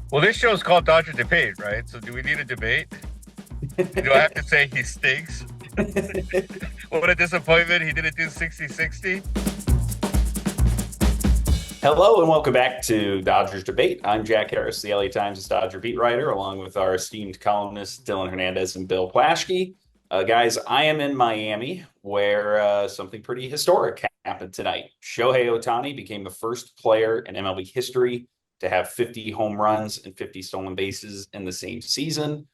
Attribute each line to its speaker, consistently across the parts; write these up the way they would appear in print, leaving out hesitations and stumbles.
Speaker 1: Well, this show's called Dodger Debate, right? So do we need a debate? Do I have to say he stinks? What a disappointment. He didn't do 60-60.
Speaker 2: Hello and welcome back to Dodgers Debate. I'm Jack Harris, the LA Times' Dodger beat writer, along with our esteemed columnists Dylan Hernandez and Bill Plaschke. Guys, I am in Miami where something pretty historic happened tonight. Shohei Ohtani became the first player in MLB history to have 50 home runs and 50 stolen bases in the same season.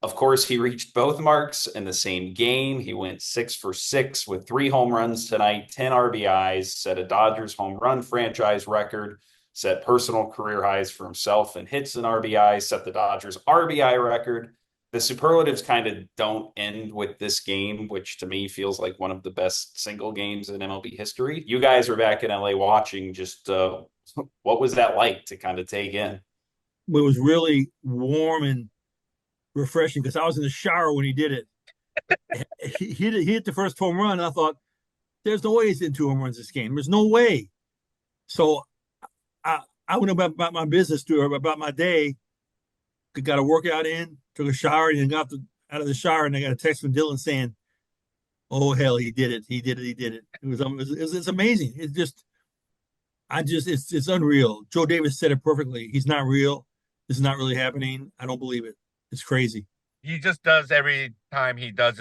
Speaker 2: Of course, he reached both marks in the same game. He went 6 for 6 with 3 home runs tonight, 10 RBIs, set a Dodgers home run franchise record, set personal career highs for himself in hits and RBIs, set the Dodgers RBI record. The superlatives kind of don't end with this game, which to me feels like one of the best single games in MLB history. You guys were back in LA watching. Just what was that like to kind of take in?
Speaker 3: It was really warm and refreshing because I was in the shower when he did it. He hit the first home run. And I thought, there's no way he's in 2 home runs this game. There's no way. So I went about my business, about my day, got a workout in, took a shower, and got out of the shower, and I got a text from Dylan saying, "Oh hell, he did it! He did it! He did it!" It's amazing. It's unreal. Joe Davis said it perfectly. He's not real. This is not really happening. I don't believe it. It's crazy.
Speaker 1: He just does every time he does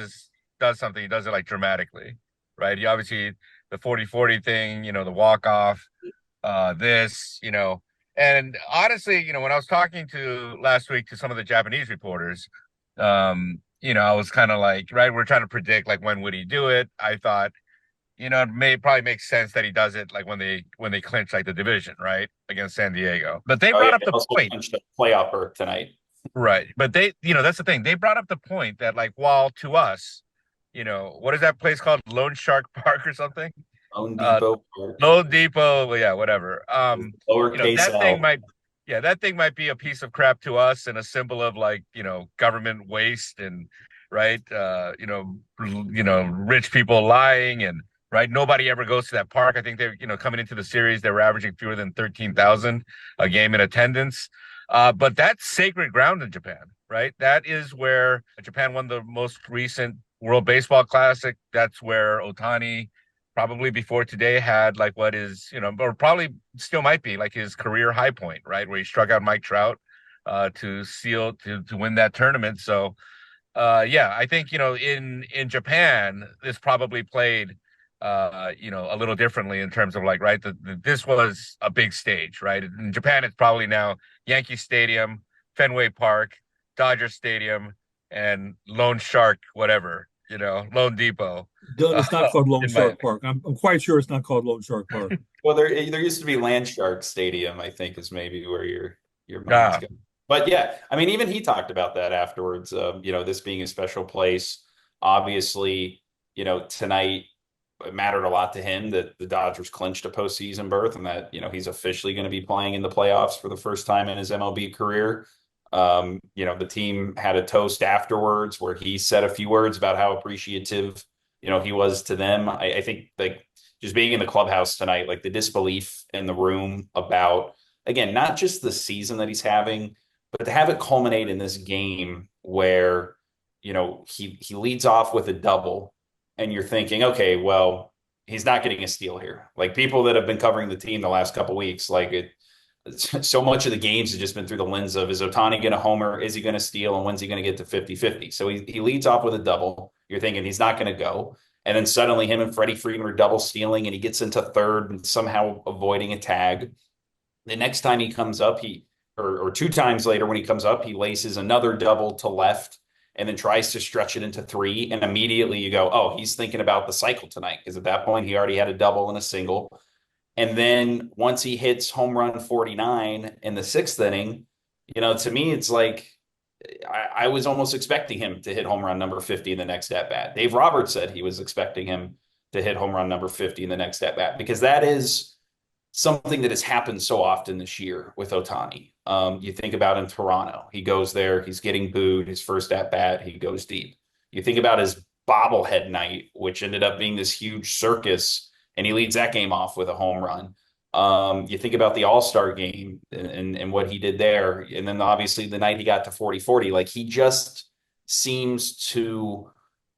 Speaker 1: something, he does it like dramatically, right? He obviously the 40-40 thing, the walk off, this, and honestly, when I was talking to last week to some of the Japanese reporters, I was kind of like, right, we're trying to predict like when would he do it. I thought, it may probably make sense that he does it like when they clinch like the division, right, against San Diego. But they
Speaker 2: Oh
Speaker 1: brought
Speaker 2: yeah,
Speaker 1: up
Speaker 2: they
Speaker 1: the
Speaker 2: also
Speaker 1: point.
Speaker 2: punched a playoff berth tonight.
Speaker 1: Right. But that's the thing. They brought up the point that, like, while to us, what is that place called? Lone Shark Park or something?
Speaker 2: Home
Speaker 1: Uh,
Speaker 2: Depot Park,
Speaker 1: Lone Depot. Well, yeah, whatever.
Speaker 2: lowercase
Speaker 1: That thing
Speaker 2: L.
Speaker 1: might be a piece of crap to us and a symbol of like, government waste and right. Rich people lying and right. Nobody ever goes to that park. I think they're, coming into the series, they were averaging fewer than 13,000 a game in attendance. But that's sacred ground in Japan, right? That is where Japan won the most recent World Baseball Classic. That's where Ohtani, probably before today, had like what is, or probably still might be like his career high point, right? Where he struck out Mike Trout to win that tournament. So yeah, I think in Japan this probably played a little differently in terms of like right this was a big stage, right? In Japan it's probably now Yankee Stadium, Fenway Park, Dodger Stadium, and Lone Shark, whatever, Lone Depot.
Speaker 3: Dylan, it's not called Lone
Speaker 1: In my
Speaker 3: Shark Park. I'm quite sure it's not called Lone Shark Park.
Speaker 2: Well, there used to be Landshark Stadium, I think, is maybe where your mind's
Speaker 1: ah,
Speaker 2: going. But yeah, I mean, even he talked about that afterwards. This being a special place. Obviously, tonight it mattered a lot to him that the Dodgers clinched a postseason berth and that he's officially going to be playing in the playoffs for the first time in his MLB career. The team had a toast afterwards where he said a few words about how appreciative he was to them. I think like just being in the clubhouse tonight, like the disbelief in the room about, again, not just the season that he's having, but to have it culminate in this game where, he leads off with a double and you're thinking, okay, well, he's not getting a steal here. Like people that have been covering the team the last couple of weeks, so much of the games have just been through the lens of is Ohtani going to homer? Is he going to steal? And when's he going to get to 50-50? So he leads off with a double. You're thinking he's not going to go. And then suddenly him and Freddie Freeman are double stealing and he gets into third and somehow avoiding a tag. The next time he comes up, or 2 times later when he comes up, he laces another double to left and then tries to stretch it into three. And immediately you go, oh, he's thinking about the cycle tonight. Because at that point, he already had a double and a single. And then once he hits home run 49 in the sixth inning, to me, it's like I was almost expecting him to hit home run number 50 in the next at bat. Dave Roberts said he was expecting him to hit home run number 50 in the next at bat because that is something that has happened so often this year with Ohtani. You think about in Toronto, he goes there, he's getting booed, his first at bat, he goes deep. You think about his bobblehead night, which ended up being this huge circus, and he leads that game off with a home run. You think about the All-Star game and what he did there. And then obviously the night he got to 40-40, like he just seems to,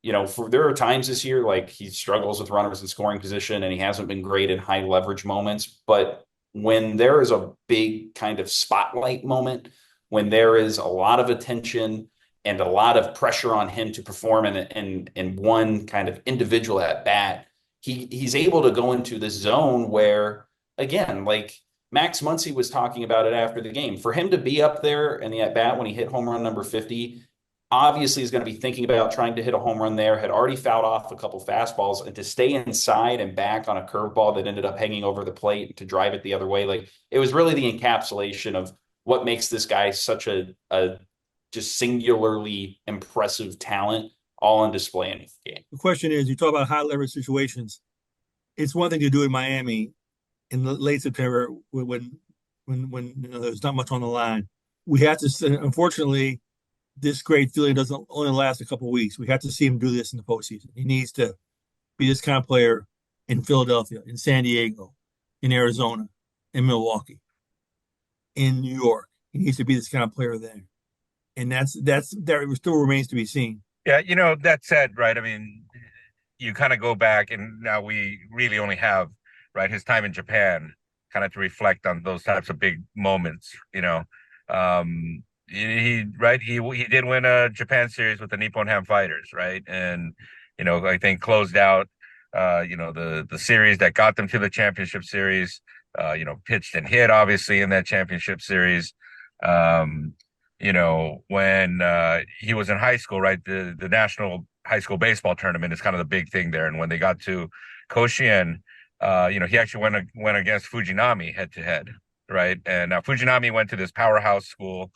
Speaker 2: there are times this year, like he struggles with runners in scoring position and he hasn't been great in high leverage moments. But when there is a big kind of spotlight moment, when there is a lot of attention and a lot of pressure on him to perform in one kind of individual at bat, he's able to go into this zone where, again, like Max Muncy was talking about it after the game. For him to be up there in the at bat when he hit home run number 50, obviously is going to be thinking about trying to hit a home run there, had already fouled off a couple fastballs, and to stay inside and back on a curveball that ended up hanging over the plate to drive it the other way. Like it was really the encapsulation of what makes this guy such a just singularly impressive talent, all on display in the game.
Speaker 3: The question is, you talk about high leverage situations. It's one thing to do in Miami in the late September when there's not much on the line. We have to, unfortunately, this great feeling doesn't only last a couple of weeks. We have to see him do this in the postseason. He needs to be this kind of player in Philadelphia, in San Diego, in Arizona, in Milwaukee, in New York. He needs to be this kind of player there. And that still remains to be seen.
Speaker 1: Yeah, that said, right, I mean, you kind of go back and now we really only have, right, his time in Japan kind of to reflect on those types of big moments, he did win a Japan series with the Nippon Ham Fighters, right? And I think closed out the series that got them to the championship series, pitched and hit obviously in that championship series. When he was in high school, right, the national high school baseball tournament is kind of the big thing there. And when they got to Koshien, he actually went against Fujinami head to head, right? And now Fujinami went to this powerhouse school,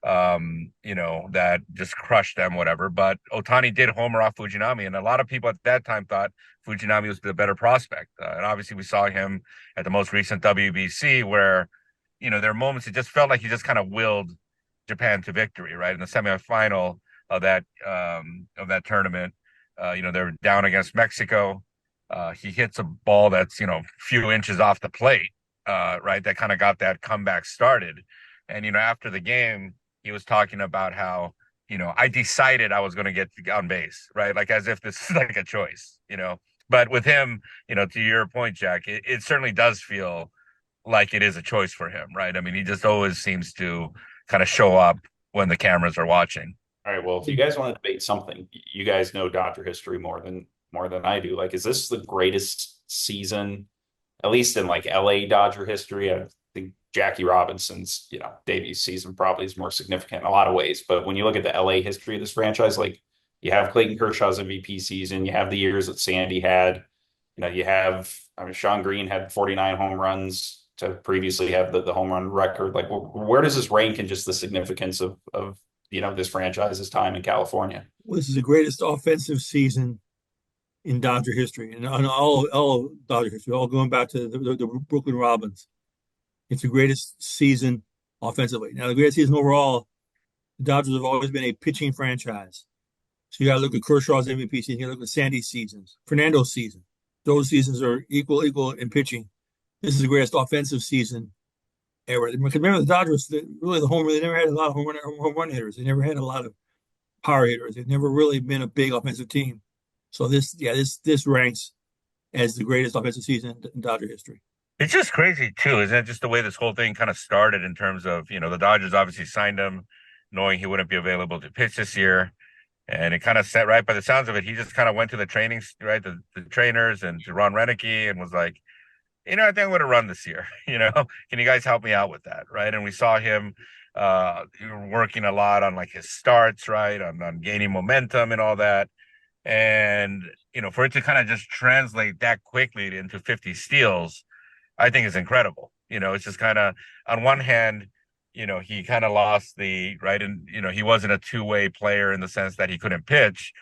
Speaker 1: that just crushed them, whatever. But Ohtani did homer off Fujinami, and a lot of people at that time thought Fujinami was the better prospect. And obviously, we saw him at the most recent WBC, where there are moments it just felt like he just kind of willed Japan to victory, right? In the semifinal of that tournament, they're down against Mexico. He hits a ball that's few inches off the plate, right? That kind of got that comeback started. And after the game, he was talking about how I decided I was going to get on base, right? Like as if this is like a choice, But with him, to your point, Jack, it certainly does feel like it is a choice for him, right? I mean, he just always seems to kind of show up when the cameras are watching.
Speaker 2: All right. Well, if you guys want to debate something, you guys know Dodger history more than I do. Like, is this the greatest season, at least in like LA Dodger history? I think Jackie Robinson's, debut season probably is more significant in a lot of ways. But when you look at the LA history of this franchise, like you have Clayton Kershaw's MVP season, you have the years that Sandy had, you have, Sean Green had 49 home runs to previously have the home run record. Like, where does this rank in just the significance of this franchise's time in California?
Speaker 3: Well, this is the greatest offensive season in Dodger history, and all Dodger history, all going back to the Brooklyn Robins. It's the greatest season offensively. Now, the greatest season overall, the Dodgers have always been a pitching franchise. So you got to look at Kershaw's MVP season, you got to look at Sandy's seasons, Fernando's season. Those seasons are equal in pitching. This is the greatest offensive season ever. Remember, the Dodgers, they never had a lot of home run hitters. They never had a lot of power hitters. They've never really been a big offensive team. So this ranks as the greatest offensive season in Dodger history.
Speaker 1: It's just crazy too, isn't it? Just the way this whole thing kind of started in terms of, the Dodgers obviously signed him knowing he wouldn't be available to pitch this year. And it kind of set right by the sounds of it. He just kind of went to the trainings, right? The trainers and to Ron Renicky and was like, I think I'm going to run this year. Can you guys help me out with that? Right. And we saw him working a lot on like his starts, right. On gaining momentum and all that. And, for it to kind of just translate that quickly into 50 steals, I think is incredible. It's just kind of on one hand, he kind of lost the right. And, he wasn't a two-way player in the sense that he couldn't pitch,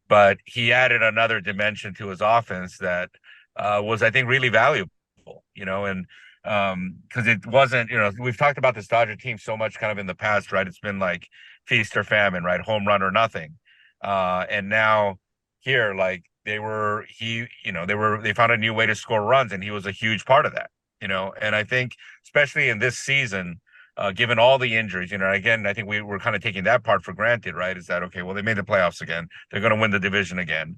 Speaker 1: but he added another dimension to his offense that was, I think, really valuable. And because it wasn't, we've talked about this Dodger team so much kind of in the past, right? It's been like feast or famine, right? Home run or nothing. And now here, like they found a new way to score runs, and he was a huge part of that. And I think especially in this season, given all the injuries, again, I think we're kind of taking that part for granted, right? Is that okay? Well, they made the playoffs again. They're going to win the division again.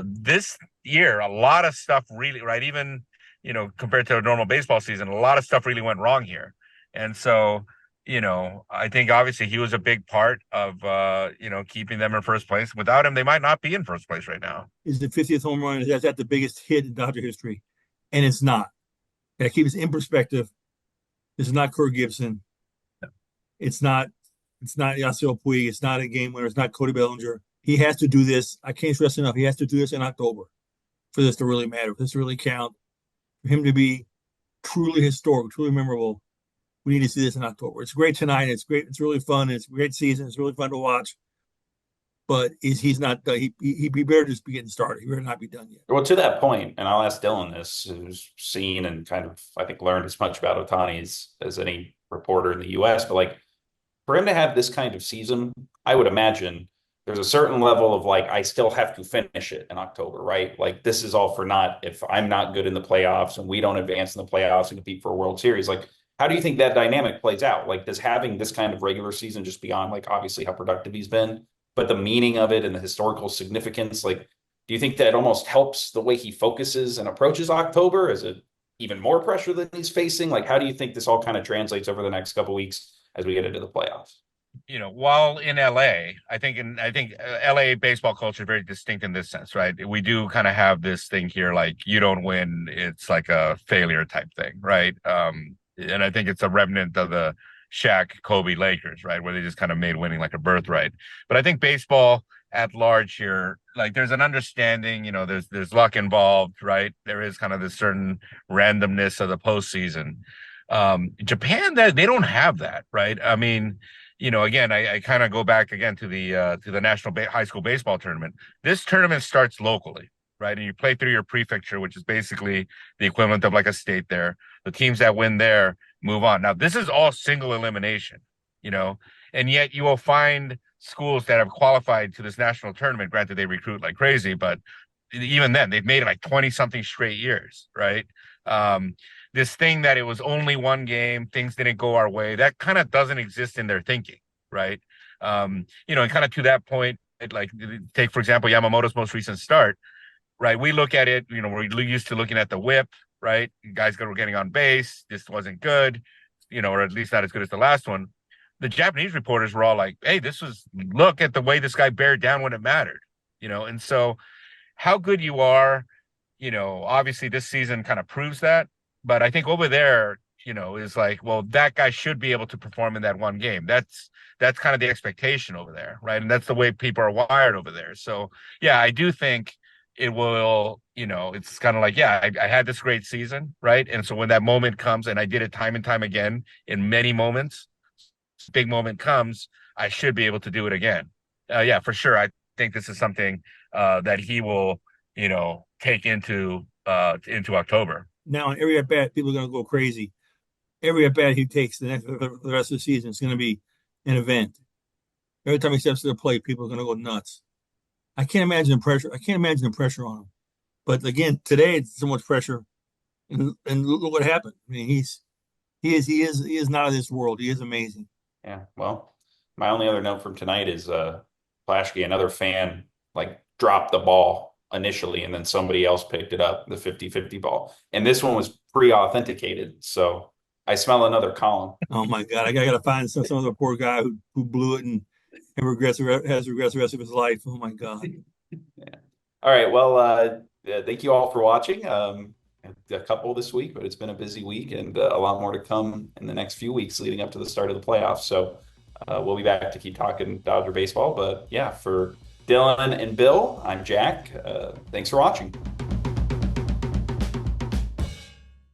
Speaker 1: This year, a lot of stuff really, right? Even, compared to a normal baseball season, a lot of stuff really went wrong here. And so, I think obviously he was a big part of, keeping them in first place. Without him, they might not be in first place right now.
Speaker 3: Is the 50th home run? Is that the biggest hit in Dodger history? And it's not. That keeps it in perspective. This is not Kirk Gibson.
Speaker 1: No.
Speaker 3: It's not Yasiel Puig. It's not a game winner. It's not Cody Bellinger. He has to do this. I can't stress enough. He has to do this in October for this to really matter, for this to really count, for him to be truly historic, truly memorable. We need to see this in October. It's great tonight. It's great. It's really fun. It's a great season. It's really fun to watch. But he's not done. He better just be getting started. He better not be done yet.
Speaker 2: Well, to that point, and I'll ask Dylan this, who's seen and kind of, I think, learned as much about Ohtani as any reporter in the U.S., but like for him to have this kind of season, I would imagine there's a certain level of like, I still have to finish it in October, right? Like this is all for naught if I'm not good in the playoffs and we don't advance in the playoffs and compete for a World Series. Like, how do you think that dynamic plays out? Like, does having this kind of regular season just beyond like obviously how productive he's been, but the meaning of it and the historical significance, like, do you think that almost helps the way he focuses and approaches October? Is it even more pressure than he's facing? Like, how do you think this all kind of translates over the next couple of weeks as we get into the playoffs?
Speaker 1: While in LA, I think LA baseball culture is very distinct in this sense, right? We do kind of have this thing here, like you don't win, it's like a failure type thing, right? And I think it's a remnant of the Shaq, Kobe Lakers, right? Where they just kind of made winning like a birthright. But I think baseball at large here, like there's an understanding, there's luck involved, right? There is kind of this certain randomness of the postseason. Japan, that they don't have that, right? I mean, again, I kind of go back again to the national high school baseball tournament. This tournament starts locally, right? And you play through your prefecture, which is basically the equivalent of like a state there. The teams that win there move on. Now, this is all single elimination, and yet you will find schools that have qualified to this national tournament. Granted, they recruit like crazy, but even then, they've made it like 20 something straight years, right? This thing that it was only one game, things didn't go our way, that kind of doesn't exist in their thinking, right? And kind of to that point, like take, for example, Yamamoto's most recent start, right? We look at it, we're used to looking at the whip, right? Guys were getting on base. This wasn't good, or at least not as good as the last one. The Japanese reporters were all like, hey, look at the way this guy bared down when it mattered, and so how good you are, obviously this season kind of proves that. But I think over there, is like, well, that guy should be able to perform in that one game. That's kind of the expectation over there, right? And that's the way people are wired over there. So, yeah, I do think it will, it's kind of like, yeah, I had this great season, right? And so when that moment comes, and I did it time and time again in many moments, big moment comes, I should be able to do it again. Yeah, for sure. I think this is something that he will, take into October.
Speaker 3: Now, on every at bat, people are going to go crazy. Every at bat he takes the rest of the season is going to be an event. Every time he steps to the plate, people are going to go nuts. I can't imagine the pressure. I can't imagine the pressure on him. But again, today it's so much pressure, and look what happened. I mean, he is not of this world. He is amazing.
Speaker 2: Yeah. Well, my only other note from tonight is Plaschke, another fan, like dropped the ball initially, and then somebody else picked it up, the 50-50 ball. And this one was pre-authenticated. So I smell another column.
Speaker 3: Oh my God. I gotta find some other poor guy who blew it and has regrets the rest of his life. Oh my God.
Speaker 2: Yeah. All right. Well, thank you all for watching. A couple this week, but it's been a busy week, and a lot more to come in the next few weeks leading up to the start of the playoffs. So we'll be back to keep talking Dodger baseball. But yeah, for Dylan and Bill, I'm Jack. Thanks for watching.